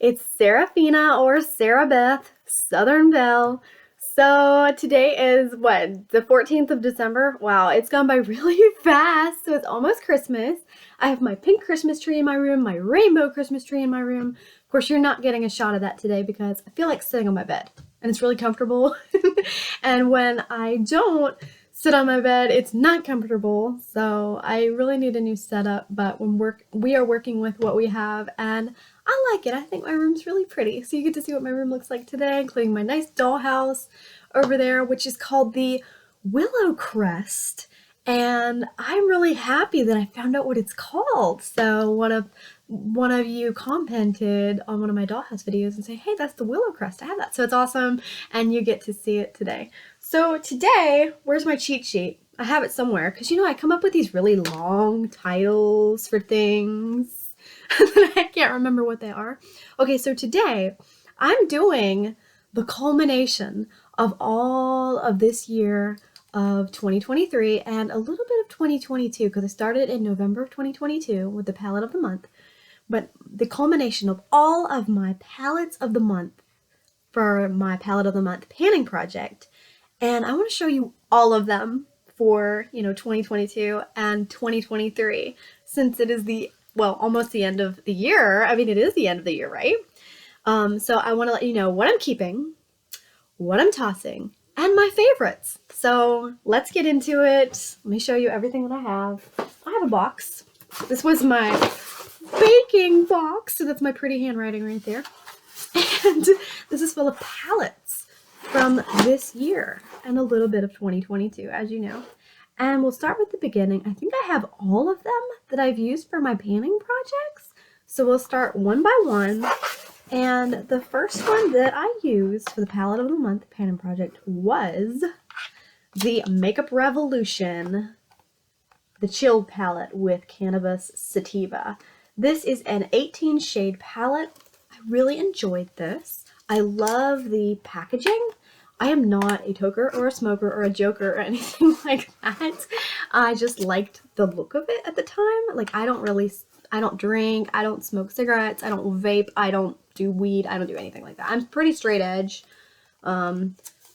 It's Serafina or Sarah Beth, Southern Belle. So today is what, the 14th of December? Wow, it's gone by really fast. So it's almost Christmas. I have my pink Christmas tree in my room, my rainbow Christmas tree in my room. Of course, you're not getting a shot of that today because I feel like sitting on my bed and it's really comfortable. And when I don't sit on my bed, it's not comfortable. So I really need a new setup, but we are working with what we have and I like it. I think my room's really pretty. So you get to see what my room looks like today, including my nice dollhouse over there, which is called the Willow Crest. And I'm really happy that I found out what it's called. So one of you commented on one of my dollhouse videos and say, hey, that's the Willow Crest. I have that. So it's awesome. And you get to see it today. So today, where's my cheat sheet? I have it somewhere because, I come up with these really long titles for things. I can't remember what they are. Okay, so today I'm doing the culmination of all of this year of 2023 and a little bit of 2022 because I started in November of 2022 with the palette of the month, but the culmination of all of my palettes of the month for my palette of the month panning project. And I want to show you all of them for, 2022 and 2023 since it is almost the end of the year. I mean, it is the end of the year, right? So I want to let you know what I'm keeping, what I'm tossing, and my favorites. So let's get into it. Let me show you everything that I have. I have a box. This was my baking box. So that's my pretty handwriting right there. And this is full of palettes from this year and a little bit of 2022, as you know. And we'll start with the beginning. I think I have all of them that I've used for my panning projects. So we'll start one by one. And the first one that I used for the palette of the month panning project was the Makeup Revolution, the Chilled palette with Cannabis Sativa. This is an 18 shade palette. I really enjoyed this. I love the packaging. I am not a toker or a smoker or a joker or anything like that. I just liked the look of it at the time. Like I don't drink, I don't smoke cigarettes, I don't vape, I don't do weed, I don't do anything like that. I'm pretty straight edge.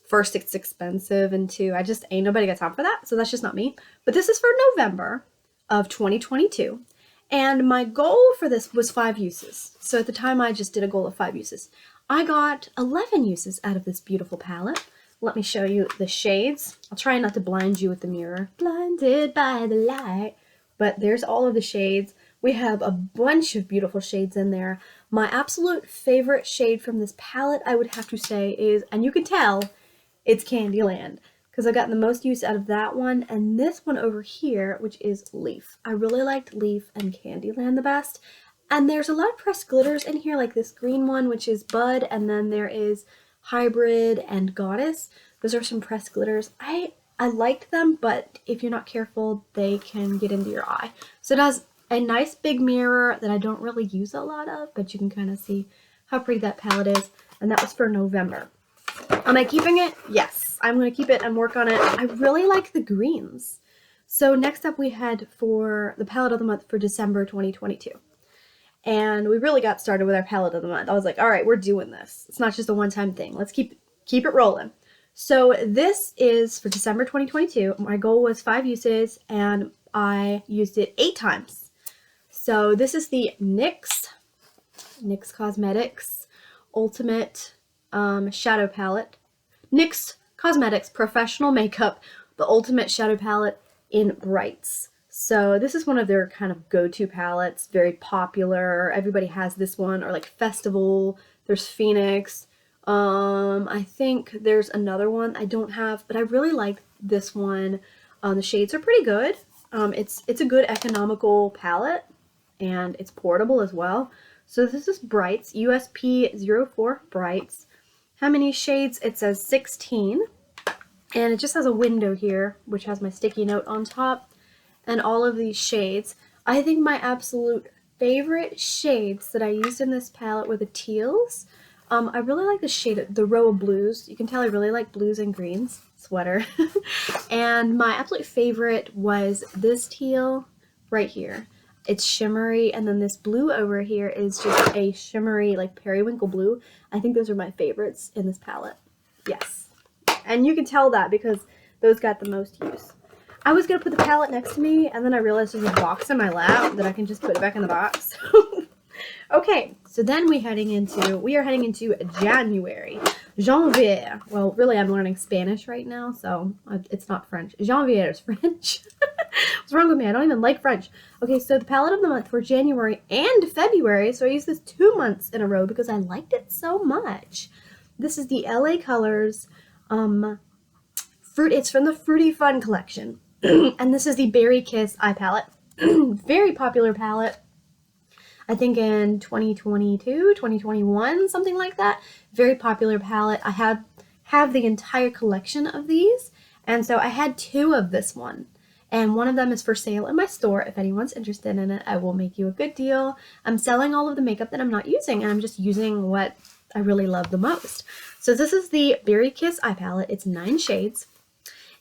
First, it's expensive, and two, ain't nobody got time for that, so that's just not me. But this is for November of 2022. And my goal for this was 5 uses. So at the time I just did a goal of 5 uses. I got 11 uses out of this beautiful palette. Let me show you the shades. I'll try not to blind you with the mirror. Blinded by the light. But there's all of the shades. We have a bunch of beautiful shades in there. My absolute favorite shade from this palette, I would have to say, is, and you can tell, it's Candyland. Because I got the most use out of that one and this one over here, which is Leaf. I really liked Leaf and Candyland the best. And there's a lot of pressed glitters in here, like this green one, which is Bud, and then there is Hybrid and Goddess. Those are some pressed glitters. I liked them, but if you're not careful, they can get into your eye. So it has a nice big mirror that I don't really use a lot of, but you can kind of see how pretty that palette is. And that was for November. Am I keeping it? Yes, I'm going to keep it and work on it. I really like the greens. So next up we had for the palette of the month for December 2022. And we really got started with our palette of the month. I was like, all right, we're doing this. It's not just a one-time thing. Let's keep it rolling. So this is for December 2022. My goal was 5 uses, and I used it 8 times. So this is the NYX Cosmetics Ultimate Shadow Palette. NYX Cosmetics Professional Makeup, the Ultimate Shadow Palette in Brights. So this is one of their kind of go-to palettes, very popular. Everybody has this one, or like Festival. There's Phoenix. I think there's another one I don't have, but I really like this one. The shades are pretty good. It's a good economical palette, and it's portable as well. So this is Brights, USP04 Brights. How many shades? It says 16, and it just has a window here, which has my sticky note on top. And all of these shades. I think my absolute favorite shades that I used in this palette were the teals. I really like the shade, the row of blues. You can tell I really like blues and greens. Sweater. And my absolute favorite was this teal right here. It's shimmery, and then this blue over here is just a shimmery, like periwinkle blue. I think those are my favorites in this palette. Yes. And you can tell that because those got the most use. I was going to put the palette next to me, and then I realized there's a box in my lap that I can just put it back in the box. Okay, so then we are heading into January. Janvier. Well, really, I'm learning Spanish right now, so it's not French. Janvier is French. What's wrong with me? I don't even like French. Okay, so the palette of the month for January and February. So I used this 2 months in a row because I liked it so much. This is the LA Colors fruit. It's from the Fruity Fun collection. And this is the Berry Kiss eye palette. Very popular palette. I think in 2022, 2021, something like that. Very popular palette. I have the entire collection of these. And so I had 2 of this one. And one of them is for sale in my store. If anyone's interested in it, I will make you a good deal. I'm selling all of the makeup that I'm not using, and I'm just using what I really love the most. So this is the Berry Kiss eye palette. It's 9 shades.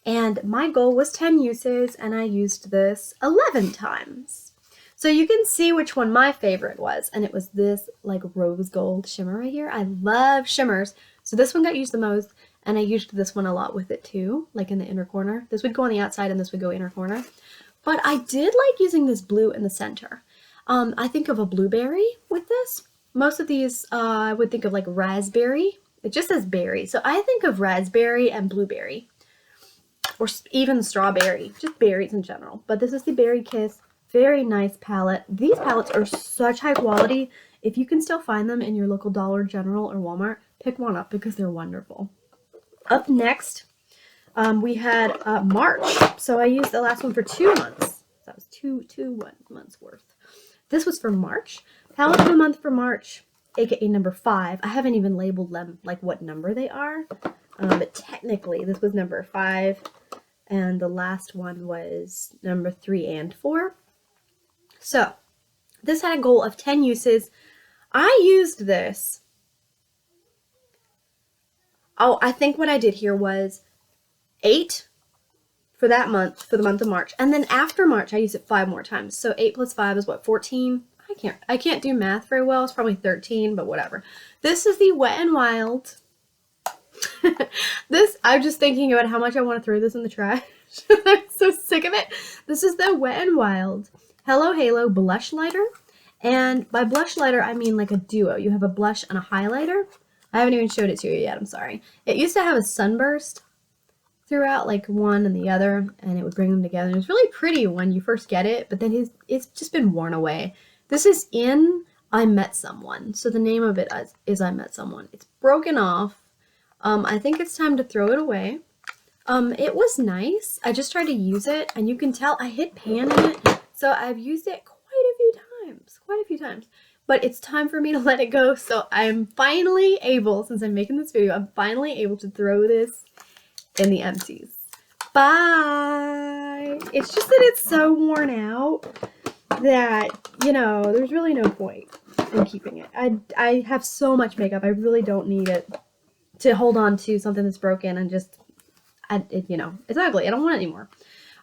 And my goal was 10 uses, and I used this 11 times. So you can see which one my favorite was, and it was this like rose gold shimmer right here. I love shimmers. So this one got used the most, and I used this one a lot with it too, like in the inner corner. This would go on the outside and this would go inner corner. But I did like using this blue in the center. I think of a blueberry with this. Most of these I would think of like raspberry. It just says berry. So I think of raspberry and blueberry, or even strawberry, just berries in general. But this is the Berry Kiss. Very nice palette. These palettes are such high quality. If you can still find them in your local Dollar General or Walmart, pick one up because they're wonderful. Up next, we had March. So I used the last one for 2 months. That was two months worth. This was for March. Palette of the month for March, aka number 5. I haven't even labeled them like what number they are. But technically, this was number 5. And the last one was number 3 and 4. So, this had a goal of 10 uses. I used this. Oh, I think what I did here was 8 for that month, for the month of March. And then after March, I used it 5 more times. So 8 plus 5 is what, 14? I can't do math very well. It's probably 13, but whatever. This is the Wet n Wild. I'm just thinking about how much I want to throw this in the trash. I'm so sick of it. This is the Wet n Wild Hello Halo Blush Lighter. And by blush lighter, I mean like a duo. You have a blush and a highlighter. I haven't even showed it to you yet. I'm sorry. It used to have a sunburst throughout, like one and the other, and it would bring them together. It was really pretty when you first get it, but then it's just been worn away. This is in I Met Someone. So the name of it is I Met Someone. It's broken off. I think it's time to throw it away. It was nice. I just tried to use it, and you can tell I hit pan in it. So I've used it quite a few times. But it's time for me to let it go. So I'm finally able, since I'm making this video, I'm finally able to throw this in the empties. Bye! It's just that it's so worn out that, you know, there's really no point in keeping it. I have so much makeup. I really don't need it to hold on to something that's broken and just, you know, it's ugly. I don't want it anymore.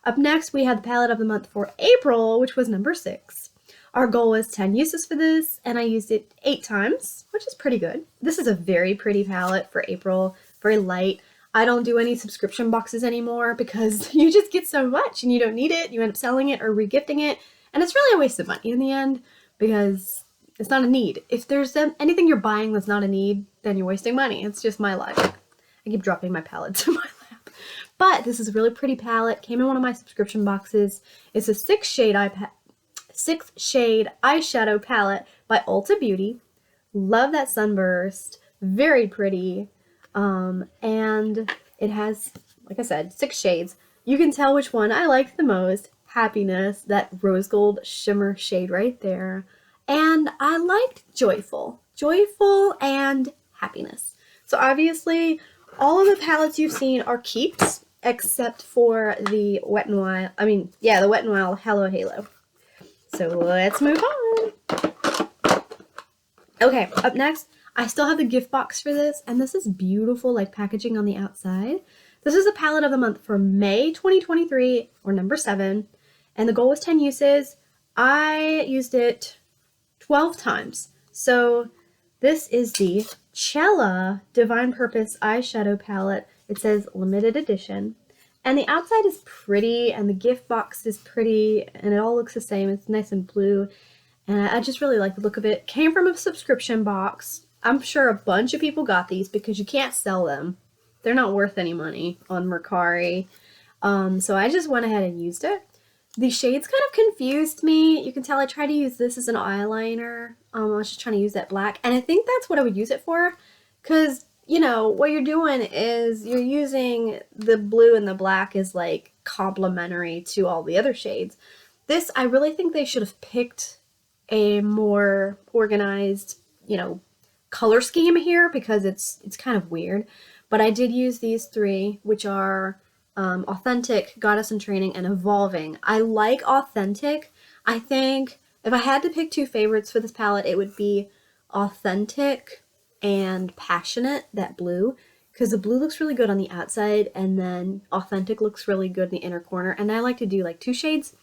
Up next, we had the palette of the month for April, which was number 6. Our goal was 10 uses for this, and I used it 8 times, which is pretty good. This is a very pretty palette for April, very light. I don't do any subscription boxes anymore because you just get so much and you don't need it. You end up selling it or regifting it, and it's really a waste of money in the end because it's not a need. If there's anything you're buying that's not a need, then you're wasting money. It's just my logic. I keep dropping my palettes in my lap. But this is a really pretty palette. Came in one of my subscription boxes. It's a 6-shade eyeshadow palette by Ulta Beauty. Love that sunburst. Very pretty. And it has, like I said, 6 shades. You can tell which one I liked the most. Happiness, that rose gold shimmer shade right there. And I liked Joyful. Joyful and Happiness. So obviously, all of the palettes you've seen are keeps, except for the Wet n Wild, the Wet n Wild Hello Halo. So let's move on. Okay, up next, I still have the gift box for this, and this is beautiful, like packaging on the outside. This is a palette of the month for May 2023, or number 7, and the goal was 10 uses. I used it 12 times. So this is the Cella Divine Purpose Eyeshadow Palette. It says limited edition. And the outside is pretty, and the gift box is pretty, and it all looks the same. It's nice and blue, and I just really like the look of it. Came from a subscription box. I'm sure a bunch of people got these because you can't sell them. They're not worth any money on Mercari. So I just went ahead and used it. The shades kind of confused me. You can tell I tried to use this as an eyeliner. I was just trying to use that black, and I think that's what I would use it for, because, you know, what you're doing is you're using the blue and the black as like complementary to all the other shades. This, I really think they should have picked a more organized, you know, color scheme here, because it's kind of weird. But I did use these three, which are Authentic, Goddess in Training, and Evolving. I like Authentic. I think if I had to pick two favorites for this palette, it would be Authentic and Passionate, that blue, because the blue looks really good on the outside, and then Authentic looks really good in the inner corner, and I like to do like two shades.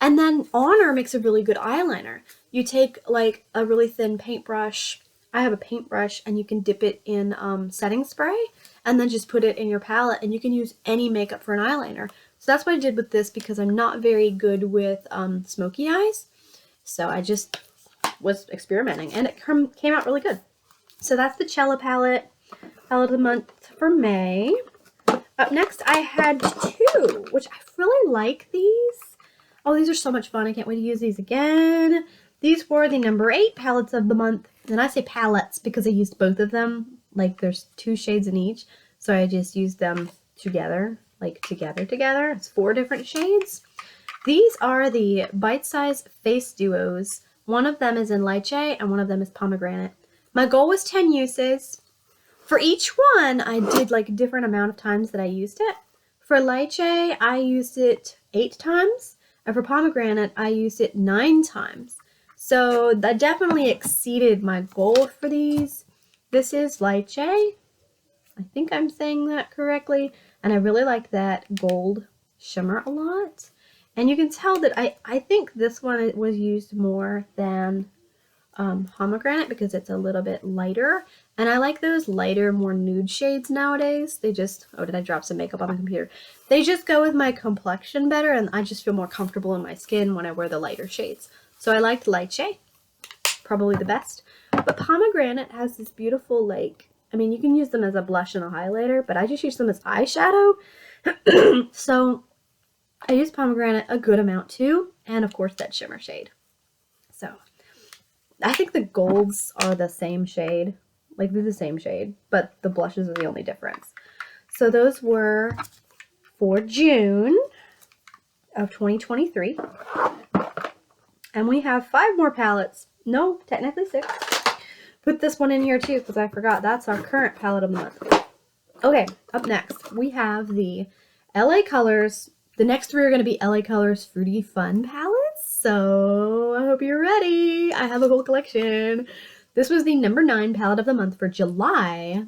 And then Honor makes a really good eyeliner. You take like a really thin paintbrush. I have a paintbrush, and you can dip it in setting spray and then just put it in your palette, and you can use any makeup for an eyeliner. So that's what I did with this, because I'm not very good with smoky eyes. So I just was experimenting, and it came out really good. So that's the Cella palette of the month for May. Up next, I had two, which I really like these. Oh, these are so much fun. I can't wait to use these again. These were the number 8 palettes of the month. And I say palettes because I used both of them. Like, there's 2 shades in each. So I just used them together. Like, together. It's 4 different shades. These are the bite-size face duos. One of them is in lychee and one of them is pomegranate. My goal was 10 uses. For each one, I did like a different amount of times that I used it. For lychee, I used it 8 times. And for pomegranate, I used it 9 times. So that definitely exceeded my goal for these. This is lychee. I think I'm saying that correctly. And I really like that gold shimmer a lot. And you can tell that I think this one was used more than pomegranate, because it's a little bit lighter. And I like those lighter, more nude shades nowadays. They just, oh, did I drop some makeup on my computer? They just go with my complexion better, and I just feel more comfortable in my skin when I wear the lighter shades. So I liked lychee, probably the best. But pomegranate has this beautiful, like, I mean, you can use them as a blush and a highlighter, but I just use them as eyeshadow. So I use pomegranate a good amount too, and of course that shimmer shade. So I think the golds are the same shade. Like, they're the same shade, but the blushes are the only difference. So those were for June of 2023. And we have 5 more palettes. No, technically 6. Put this one in here too, because I forgot. That's our current palette of the month. Okay, up next, we have the LA Colors. The next 3 are going to be LA Colors Fruity Fun palettes. So I hope you're ready. I have a whole collection. This was the number 9 palette of the month for July.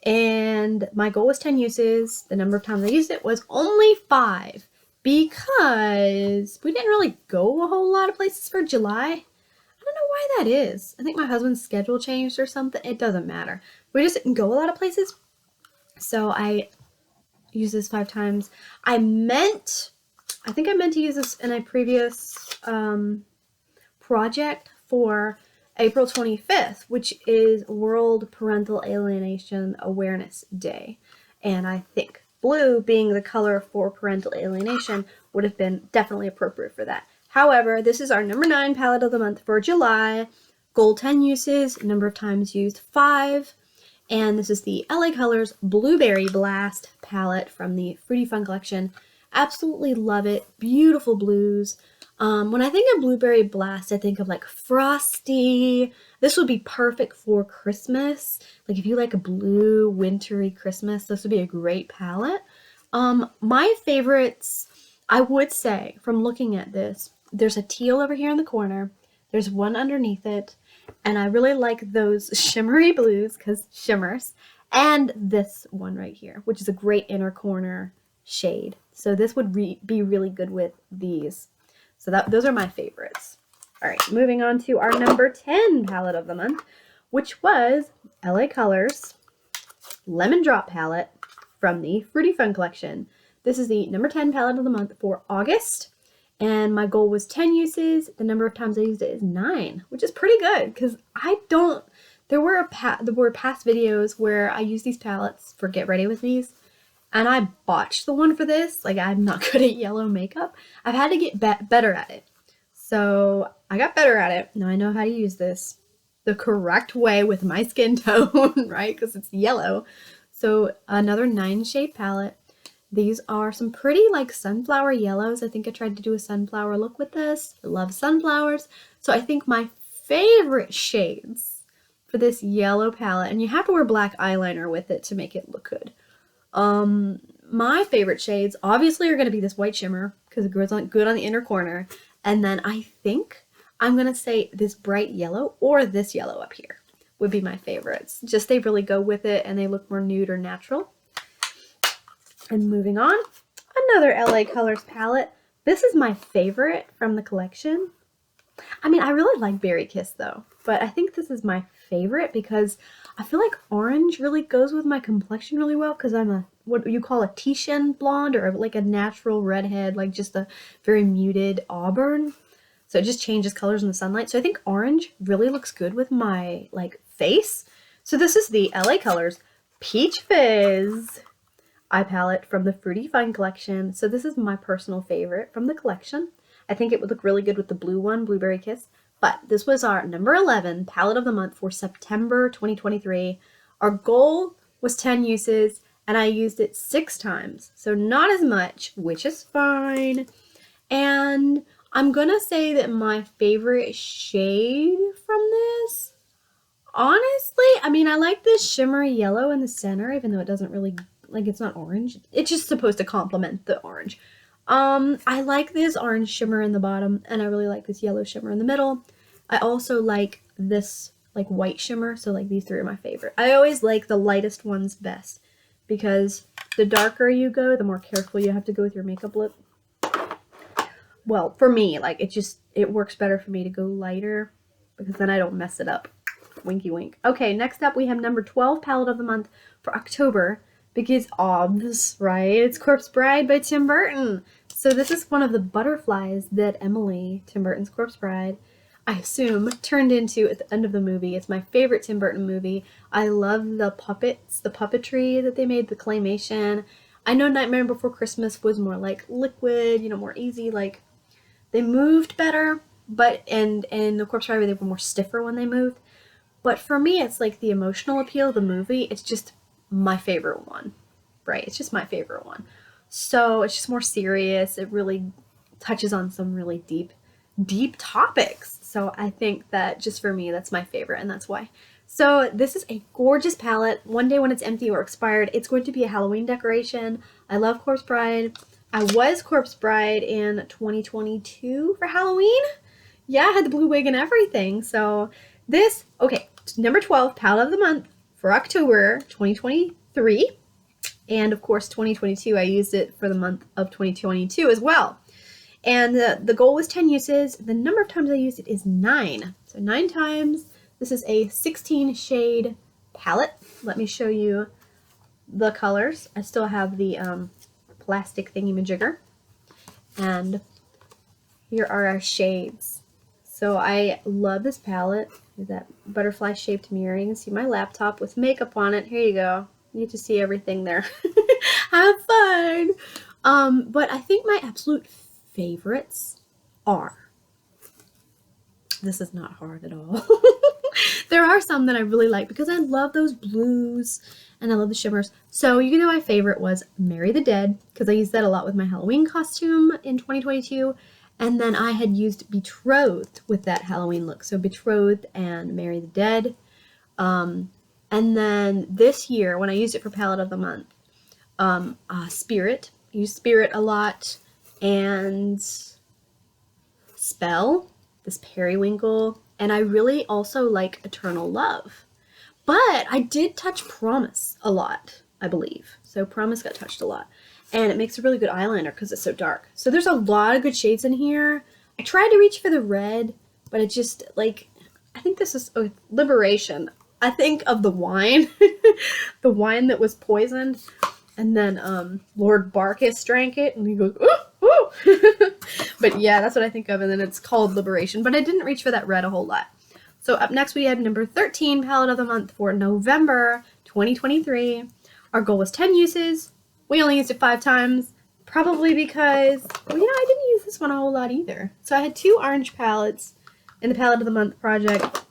And my goal was 10 uses. The number of times I used it was only 5. Because we didn't really go a whole lot of places for July. I don't know why that is. I think my husband's schedule changed or something. It doesn't matter. We just didn't go a lot of places. So I used this 5 times. I think I meant to use this in a previous project for April 25th, which is World Parental Alienation Awareness Day. And I think blue, being the color for parental alienation, would have been definitely appropriate for that. However, this is our number 9 palette of the month for July. Goal 10 uses, number of times used 5. And this is the LA Colors Blueberry Blast palette from the Fruity Fun collection. Absolutely love it. Beautiful blues. When I think of Blueberry Blast, I think of like frosty. This would be perfect for Christmas. Like, if you like a blue, wintry Christmas, this would be a great palette. My favorites, I would say, from looking at this, there's a teal over here in the corner. There's one underneath it. And I really like those shimmery blues, because shimmers. And this one right here, which is a great inner corner shade. So this would be really good with these. So those are my favorites. All right, moving on to our number 10 palette of the month, which was LA Colors Lemon Drop palette from the Fruity Fun collection. This is the number 10 palette of the month for August, and my goal was 10 uses. The number of times I used it is 9, which is pretty good because there were past videos where I used these palettes for Get Ready With Me's, and I botched the one for this. Like, I'm not good at yellow makeup. I've had to get better at it. So I got better at it. Now I know how to use this the correct way with my skin tone, right? Because it's yellow. So another 9 shade palette. These are some pretty like sunflower yellows. I think I tried to do a sunflower look with this. I love sunflowers. So I think my favorite shades for this yellow palette, and you have to wear black eyeliner with it to make it look good. My favorite shades obviously are going to be this white shimmer because it goes on good on the inner corner. And then I think I'm going to say this bright yellow or this yellow up here would be my favorites. Just they really go with it and they look more nude or natural. And moving on, another LA Colors palette. This is my favorite from the collection. I mean, I really like Berry Kiss though, but I think this is my favorite because I feel like orange really goes with my complexion really well because I'm what you call a Titian blonde or like a natural redhead, like just a very muted auburn. So it just changes colors in the sunlight. So I think orange really looks good with my like face. So this is the LA Colors Peach Fizz eye palette from the Fruity Fun collection. So this is my personal favorite from the collection. I think it would look really good with the blue one, Blueberry Kiss. But this was our number 11 palette of the month for September 2023. Our goal was 10 uses, and I used it 6 times. So not as much, which is fine. And I'm going to say that my favorite shade from this, honestly, I mean, I like this shimmery yellow in the center, even though it doesn't really, like, it's not orange. It's just supposed to complement the orange. I like this orange shimmer in the bottom, and I really like this yellow shimmer in the middle. I also like this, like, white shimmer, so, like, these 3 are my favorite. I always like the lightest ones best, because the darker you go, the more careful you have to go with your makeup look. Well, for me, like, it works better for me to go lighter, because then I don't mess it up. Winky wink. Okay, next up we have number 12 palette of the month for October, because obvs, right? It's Corpse Bride by Tim Burton. So this is one of the butterflies that Emily, Tim Burton's Corpse Bride, I assume, turned into at the end of the movie. It's my favorite Tim Burton movie. I love the puppets, the puppetry that they made, the claymation. I know Nightmare Before Christmas was more like liquid, you know, more easy, like they moved better, but in the Corpse Bride they were more stiffer when they moved. But for me, it's like the emotional appeal of the movie. It's just my favorite one, right? It's just my favorite one. So it's just more serious. It really touches on some really deep topics. So I think that just for me, that's my favorite, and that's why. So this is a gorgeous palette. One day when it's empty or expired, it's going to be a Halloween decoration. I love Corpse Bride. I was Corpse Bride in 2022 for Halloween. Yeah, I had the blue wig and everything. So this, okay, number 12 palette of the month for October 2023. And of course, 2022, I used it for the month of 2022 as well. And the goal was 10 uses. The number of times I used it is 9. So 9 times. This is a 16 shade palette. Let me show you the colors. I still have the plastic thingy-majigger. And here are our shades. So I love this palette. That butterfly shaped mirror. You can see my laptop with makeup on it. Here you go. You get to see everything there. Have fun. But I think my absolute favorites are, this is not hard at all. There are some that I really like because I love those blues and I love the shimmers. So you know my favorite was Marry the Dead because I used that a lot with my Halloween costume in 2022. And then I had used Betrothed with that Halloween look. So Betrothed and Marry the Dead. And then this year, when I used it for Palette of the Month, Spirit. I used Spirit a lot. And Spell, this periwinkle. And I really also like Eternal Love. But I did touch Promise a lot, I believe. So Promise got touched a lot. And it makes a really good eyeliner because it's so dark. So there's a lot of good shades in here. I tried to reach for the red, but it just, like, I think this is Liberation. I think of the wine, the wine that was poisoned, and then Lord Barkis drank it, and he goes, ooh, ooh. But yeah, that's what I think of, and then it's called Liberation, but I didn't reach for that red a whole lot. So up next we have number 13 palette of the month for November 2023. Our goal was 10 uses. We only used it 5 times, probably because, well, yeah, I didn't use this one a whole lot either. So I had 2 orange palettes in the palette of the month project,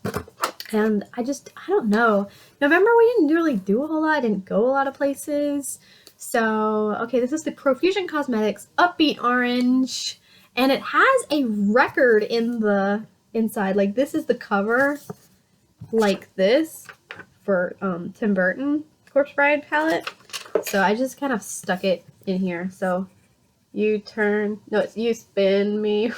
and I don't know. November we didn't really do a whole lot. I didn't go a lot of places. So, okay, this is the Profusion Cosmetics Upbeat Orange, and it has a record in the inside. Like, this is the cover, like this, for Tim Burton Corpse Bride palette. So I just kind of stuck it in here. So you spin me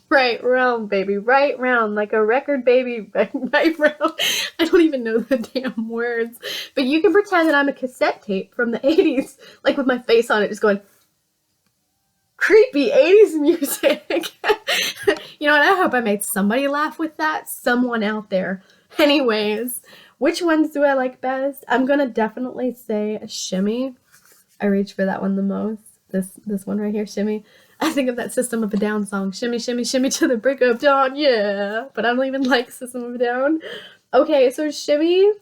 right round, baby, right round, like a record, baby, right round. I don't even know the damn words, but you can pretend that I'm a cassette tape from the 80s, like with my face on it, just going, creepy 80s music. You know what? I hope I made somebody laugh with that. Someone out there. Anyways, which ones do I like best? I'm gonna definitely say a Shimmy. I reach for that one the most. This one right here, Shimmy. I think of that System of a Down song. Shimmy, shimmy, shimmy to the break of dawn. Yeah. But I don't even like System of a Down. Okay, so Shimmy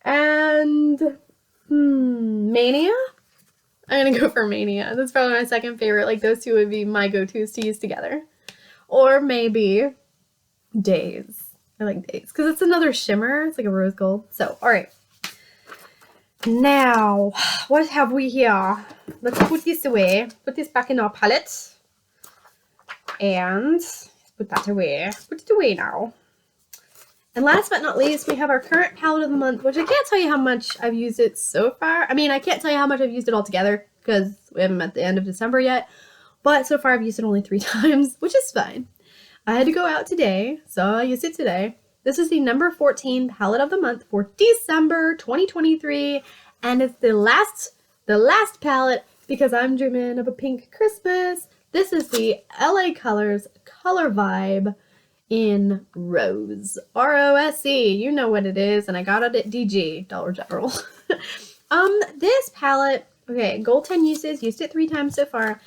and Mania. I'm gonna go for Mania. That's probably my second favorite. Like, those two would be my go-tos to use together. Or maybe Days. I like Days because it's another shimmer. It's like a rose gold. So, alright. Now, what have we here? Let's put this away. Put this back in our palette. And put that away. Put it away now. And last but not least, we have our current palette of the month, which I can't tell you how much I've used it so far. I mean, I can't tell you how much I've used it all together because we haven't met the end of December yet. But so far I've used it only 3 times, which is fine. I had to go out today, so I used it today. This is the number 14 palette of the month for December 2023. And it's the last palette because I'm dreaming of a pink Christmas. This is the LA Colors Color Vibe in Rose. R-O-S-E. You know what it is, and I got it at DG, Dollar General. This palette, okay, gold 10 uses, used it 3 times so far.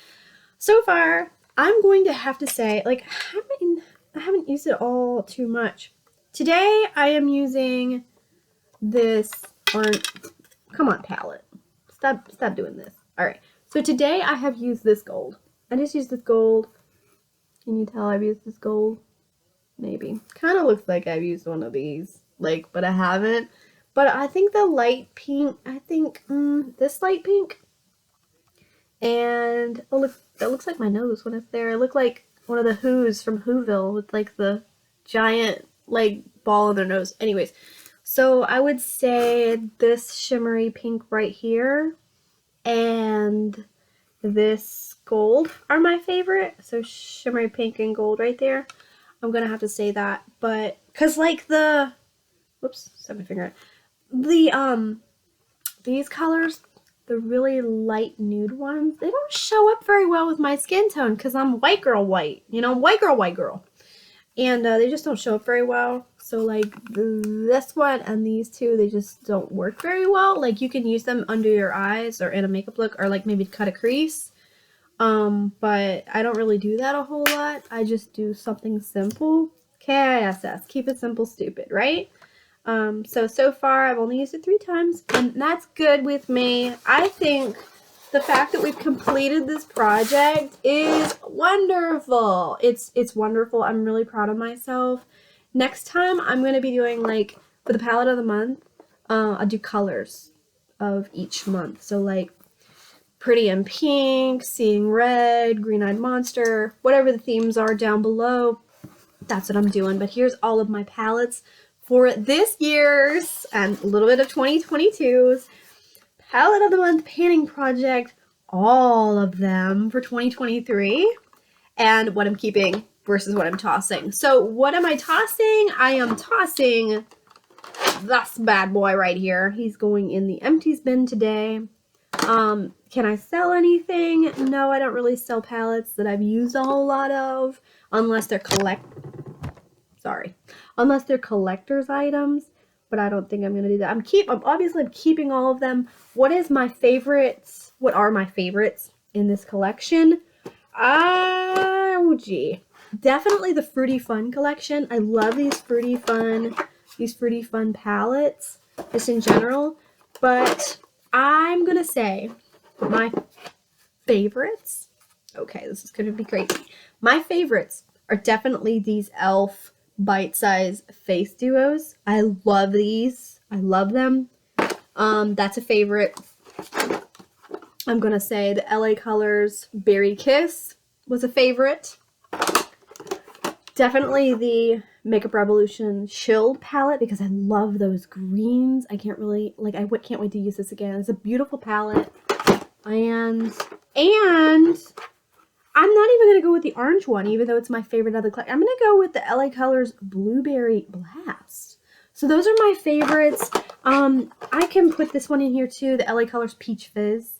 So far, I'm going to have to say, like, I haven't used it all too much. Today, I am using this come on, palette. Stop doing this. Alright, so today I have used this gold. I just used this gold. Can you tell I've used this gold? Maybe. Kind of looks like I've used one of these, like, but I haven't. But I think the light pink, this light pink, and oh look, that looks like my nose when it's there. It looked like one of the Who's from Whoville with like the giant like ball in their nose. Anyways, so I would say this shimmery pink right here and this gold are my favorite. So shimmery pink and gold right there. I'm gonna have to say that, but cause like whoops, set my finger out. These colors, the really light nude ones, they don't show up very well with my skin tone because I'm white girl white, you know, white girl. And they just don't show up very well. So like this one and these two, they just don't work very well. Like you can use them under your eyes or in a makeup look or like maybe cut a crease. But I don't really do that a whole lot. I just do something simple. KISS, keep it simple, stupid, right? So far I've only used it 3 times, and that's good with me. I think the fact that we've completed this project is wonderful. It's wonderful. I'm really proud of myself. Next time I'm going to be doing, like, for the palette of the month, I'll do colors of each month. So, like, Pretty in Pink, Seeing Red, Green-Eyed Monster, whatever the themes are down below, that's what I'm doing. But here's all of my palettes for this year's and a little bit of 2022's palette of the month painting project, all of them for 2023, and what I'm keeping versus what I'm tossing. So what am I tossing? I am tossing this bad boy right here. He's going in the Empties bin today. Can I sell anything? No, I don't really sell palettes that I've used a whole lot of, unless they're collector's items, but I don't think I'm gonna do that. I'm obviously keeping all of them. What are my favorites in this collection? Oh gee. Definitely the Fruity Fun collection. I love these Fruity Fun palettes, just in general. But I'm gonna say my favorites. Okay, this is gonna be crazy. My favorites are definitely these e.l.f. bite-size face duos. I love these. I love them. That's a favorite. I'm gonna say the LA Colors Berry Kiss was a favorite. Definitely the Makeup Revolution Chilled palette, because I love those greens. I can't wait to use this again. It's a beautiful palette. And I'm not even going to go with the orange one, even though it's my favorite of the collection. I'm going to go with the LA Colors Blueberry Blast. So those are my favorites. I can put this one in here too, the LA Colors Peach Fizz.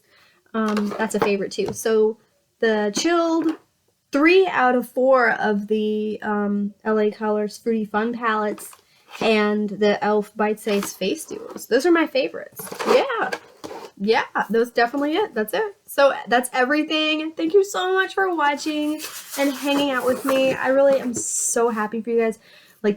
That's a favorite too. So the chilled, 3 out of 4 of the LA Colors Fruity Fun palettes, and the e.l.f. bite-sized face duos. Those are my favorites. Yeah, that's definitely it. That's it. So that's everything. Thank you so much for watching and hanging out with me. I really am so happy for you guys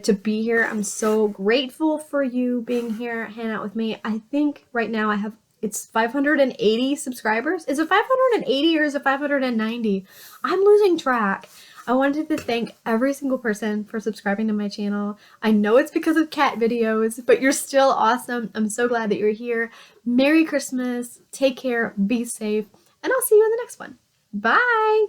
to be here. I'm so grateful for you being here, hanging out with me. I think right now it's 580 subscribers. Is it 580 or is it 590? I'm losing track. I wanted to thank every single person for subscribing to my channel. I know it's because of cat videos, but you're still awesome. I'm so glad that you're here. Merry Christmas. Take care. Be safe. And I'll see you in the next one. Bye.